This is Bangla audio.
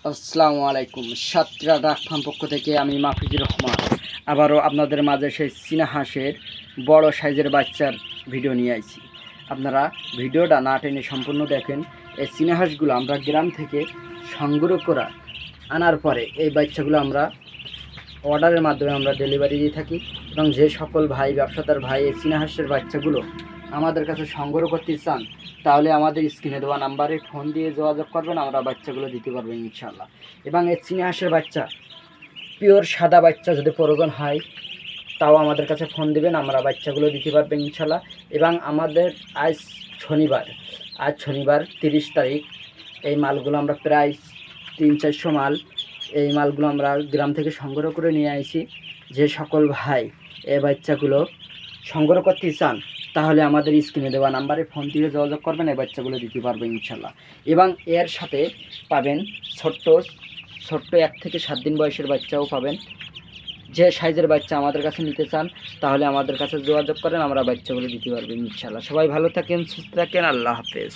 আসসালামু আলাইকুম। সাতরা ডাক ফার্ম পক্ষ থেকে আমি মাফিজুর রহমান আবারও আপনাদের মাঝে সেই চীনা হাঁসের বড় সাইজের বাচ্চার ভিডিও নিয়ে আইছি। আপনারা ভিডিওটা না টেনে সম্পূর্ণ দেখেন। এই চীনা হাঁসগুলো আমরা গ্রাম থেকে সংগ্রহ করা আনার পরে এই বাচ্চাগুলো আমরা অর্ডারের মাধ্যমে আমরা ডেলিভারি দিয়ে থাকি এবং যে সকল ভাই ব্যবসাদার ভাই এই চীনা হাঁসের বাচ্চাগুলো আমাদের কাছে সংগ্রহ করতে চান তাহলে আমাদের স্ক্রিনে দেওয়া নাম্বারে ফোন দিয়ে যোগাযোগ করবেন, আমরা বাচ্চাগুলো দিতে পারবো ইনশাল্লাহ। এবং এই চীনা হাঁসের বাচ্চা পিওর সাদা বাচ্চা যদি প্রয়োজন হয় তাও আমাদের কাছে ফোন দিবেন, আমরা বাচ্চাগুলো দিতে পারবো ইনশাল্লাহ। এবং আমাদের আজ শনিবার 30 তারিখ এই মালগুলো আমরা প্রায় 300-400 মাল এই মালগুলো আমরা গ্রাম থেকে সংগ্রহ করে নিয়ে আসি। যে সকল ভাই এই বাচ্চাগুলো সংগ্রহ করতে চান তাহলে আমাদের স্ক্রিনে দেওয়া নাম্বারে ফোন দিয়ে যোগাযোগ করবেন, এই বাচ্চাগুলো দিতে পারবে ইনশাল্লাহ। এবং এর সাথে পাবেন ছোট্ট 1 থেকে 7 দিন বয়সের বাচ্চাও পাবেন। যে সাইজের বাচ্চা আমাদের কাছে নিতে চান তাহলে আমাদের কাছে যোগাযোগ করেন, আমরা বাচ্চাগুলো দিতে পারবো ইনশাল্লাহ। সবাই ভালো থাকেন, সুস্থ থাকেন, আল্লাহ হাফেজ।